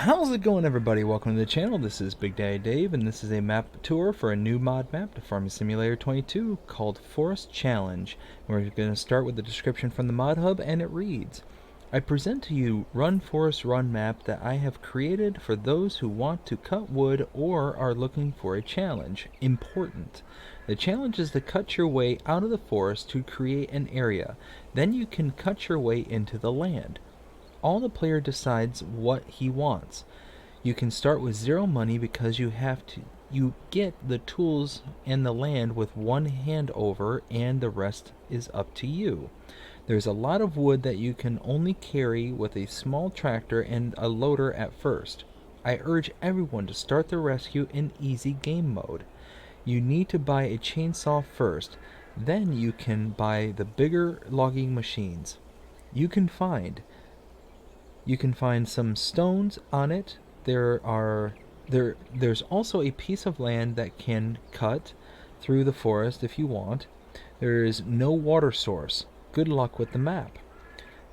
How's it going, everybody? Welcome to the channel. This is Big Daddy Dave, and this is a map tour for a new mod map to Farming Simulator 22 called Forest Challenge. We're going to start with the description from the mod hub, and it reads: I present to you Run Forest Run map that I have created for those who want to cut wood or are looking for a challenge. Important. The challenge is to cut your way out of the forest to create an area. Then you can cut your way into the land. All the player decides what he wants. You can start with 0 money because you get the tools and the land with one hand over, and the rest is up to you. There's a lot of wood that you can only carry with a small tractor and a loader at first. I urge everyone to start the rescue in easy game mode. You need to buy a chainsaw first, then you can buy the bigger logging machines. You can find some stones on it. There's also a piece of land that can cut through the forest if you want. There is no water source. Good luck with the map.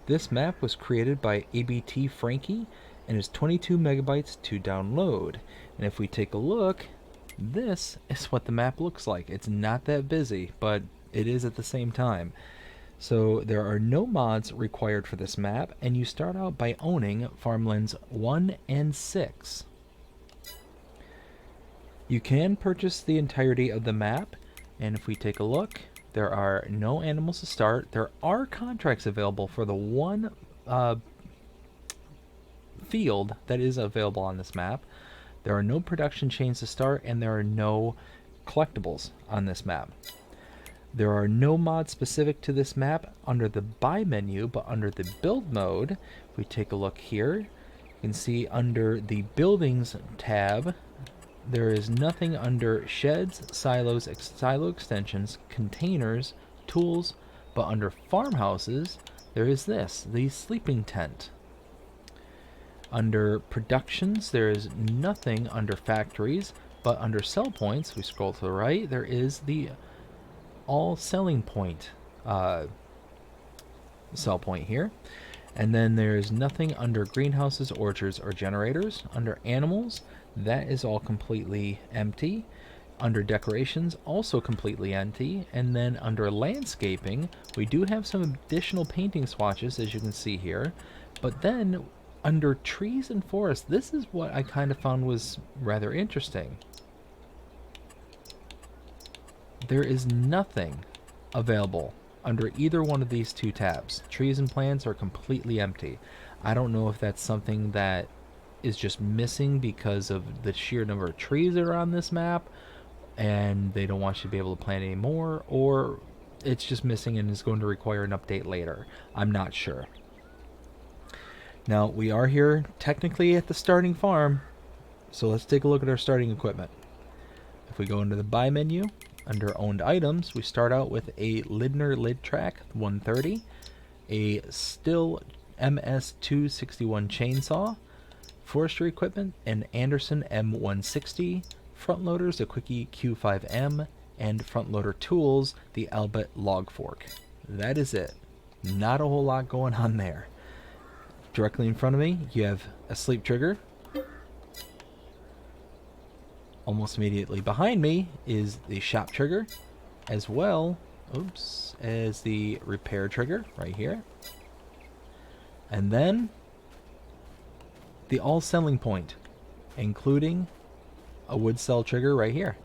This map was created by ABT-FRANKYY and is 22 megabytes to download. And if we take a look, this is what the map looks like. It's not that busy, but it is at the same time. So there are no mods required for this map, and you start out by owning farmlands 1 and 6. You can purchase the entirety of the map, and if we take a look, there are no animals to start. There are contracts available for the one field that is available on this map. There are no production chains to start, and there are no collectibles on this map. There are no mods specific to this map under the buy menu, but under the build mode, if we take a look here, you can see under the buildings tab, there is nothing under sheds, silos, silo extensions, containers, tools, but under farmhouses, there is this, the sleeping tent. Under productions, there is nothing under factories, but under sell points, we scroll to the right, there is the all selling point sell point here. And then there's nothing under greenhouses, orchards, or generators. Under animals, that is all completely empty. Under decorations, also completely empty. And then under landscaping, we do have some additional painting swatches, as you can see here. But then under trees and forests, this is what I kind of found was rather interesting. There is nothing available under either one of these two tabs. Trees and plants are completely empty. I don't know if that's something that is just missing because of the sheer number of trees that are on this map and they don't want you to be able to plant any more, or it's just missing and is going to require an update later. I'm not sure. Now, we are here technically at the starting farm, so let's take a look at our starting equipment. If we go into the buy menu, under owned items, we start out with a Lidner Lid Track 130, a Still MS261 chainsaw, forestry equipment, an Anderson M160, front loaders, a Quickie Q5M, and front loader tools, the Albert log fork. That is it. Not a whole lot going on there. Directly in front of me, you have a sleep trigger. Almost immediately behind me is the shop trigger, as well as the repair trigger right here. And then the all selling point, including a wood cell trigger right here.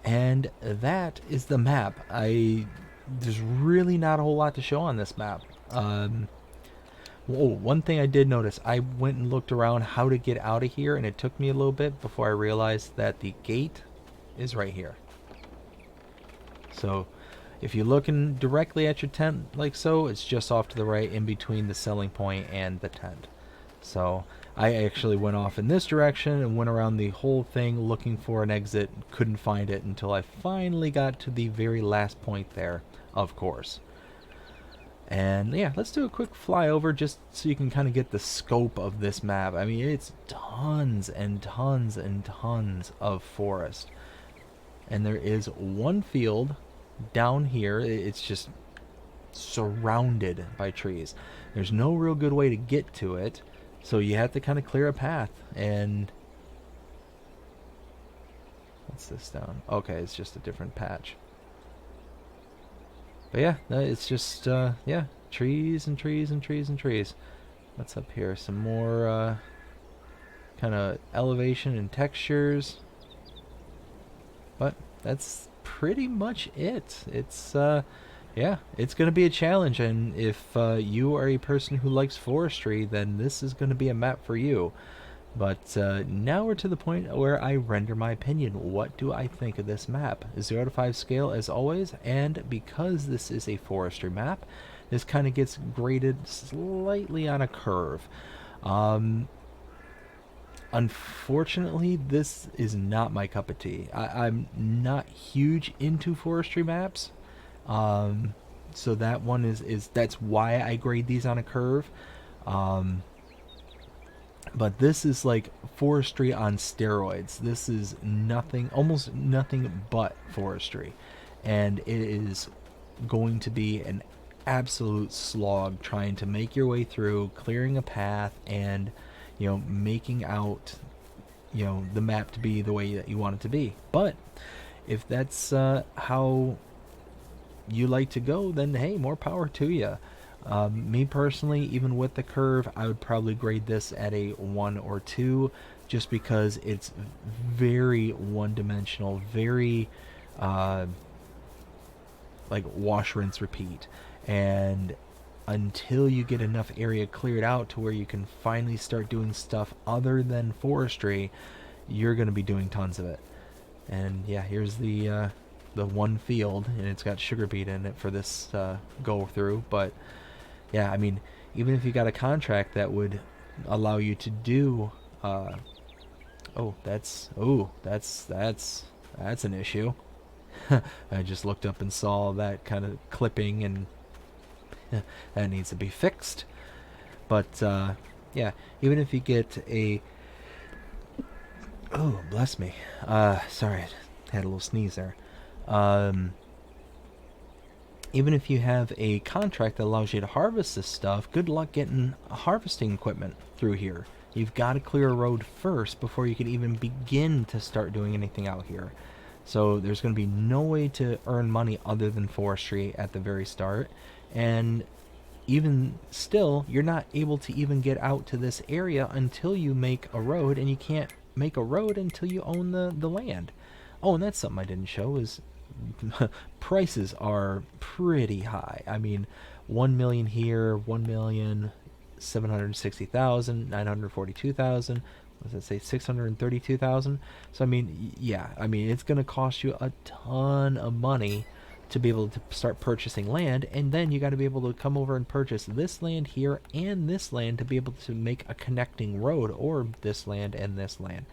And that is the map. There's really not a whole lot to show on this map. One thing I did notice, I went and looked around how to get out of here, and it took me a little bit before I realized that the gate is right here. So if you're looking directly at your tent like so, it's just off to the right in between the selling point and the tent. So I actually went off in this direction and went around the whole thing looking for an exit, couldn't find it until I finally got to the very last point there, of course. And yeah, let's do a quick flyover just so you can kind of get the scope of this map. I mean, it's tons and tons and tons of forest. And there is one field down here. It's just surrounded by trees. There's no real good way to get to it. So you have to kind of clear a path. And what's this down? Okay, it's just a different patch. But yeah, it's just yeah, trees and trees and trees and trees. What's up here? Some more kind of elevation and textures. But that's pretty much it. It's yeah, it's going to be a challenge, and if you are a person who likes forestry, then this is going to be a map for you. But now we're to the point where I render my opinion. What do I think of this map? 0 to 5 scale as always, and because this is a forestry map, this kind of gets graded slightly on a curve. Unfortunately, this is not my cup of tea. I'm not huge into forestry maps. So that one is that's why I grade these on a curve. But this is like forestry on steroids. This is nothing, almost nothing but forestry. And it is going to be an absolute slog trying to make your way through, clearing a path, and, you know, making out, you know, the map to be the way that you want it to be. But if that's how you like to go, then hey, more power to you. Me personally, even with the curve, I would probably grade this at a 1 or 2, just because it's very one-dimensional, very like wash, rinse, repeat. And until you get enough area cleared out to where you can finally start doing stuff other than forestry, you're going to be doing tons of it. And yeah, here's the one field, and it's got sugar beet in it for this go through. But yeah, I mean, even if you got a contract that would allow you to do that's an issue. I just looked up and saw that kind of clipping, and that needs to be fixed. But yeah, even if you get a oh, bless me, sorry, I had a little sneeze there. Even if you have a contract that allows you to harvest this stuff, good luck getting harvesting equipment through here. You've got to clear a road first before you can even begin to start doing anything out here. So there's going to be no way to earn money other than forestry at the very start. And even still, you're not able to even get out to this area until you make a road, and you can't make a road until you own the land. Oh, and that's something I didn't show is prices are pretty high. I mean, 1 million here, 1,760,000, 942,000. What does it say? 632,000. So I mean, yeah, I mean, it's going to cost you a ton of money to be able to start purchasing land, and then you got to be able to come over and purchase this land here and this land to be able to make a connecting road, or this land and this land.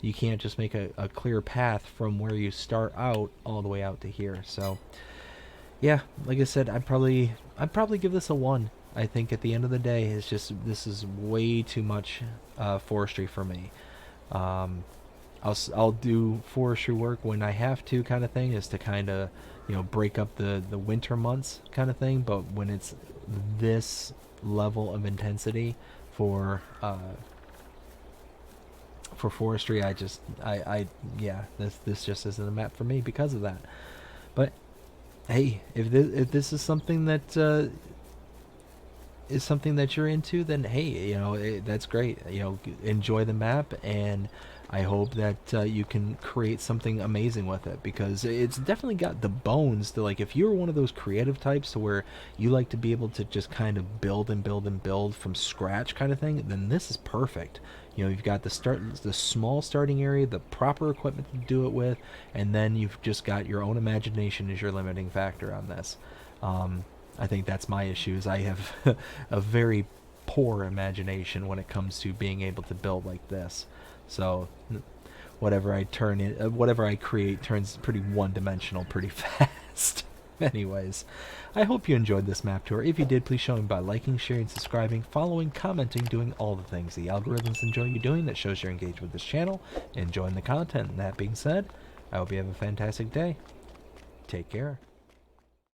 You can't just make a clear path from where you start out all the way out to here. So yeah, like I said, I'd probably give this a 1. I think at the end of the day, it's just, this is way too much forestry for me. I'll do forestry work when I have to, kind of thing, is to kind of, you know, break up the winter months kind of thing. But when it's this level of intensity for forestry, yeah, this just isn't a map for me because of that. But hey, if this is something that you're into, then hey, you know, that's great. You know, enjoy the map, and I hope that you can create something amazing with it, because it's definitely got the bones to, like, if you're one of those creative types to where you like to be able to just kind of build and build and build from scratch kind of thing, then this is perfect. You know, you've got the small starting area, the proper equipment to do it with, and then you've just got your own imagination as your limiting factor on this. I think that's my issue, is I have a very poor imagination when it comes to being able to build like this. So whatever I create turns pretty one-dimensional pretty fast. Anyways, I hope you enjoyed this map tour. If you did, please show me by liking, sharing, subscribing, following, commenting, doing all the things the algorithms enjoy you doing that shows you're engaged with this channel, enjoying the content. And that being said, I hope you have a fantastic day. Take care.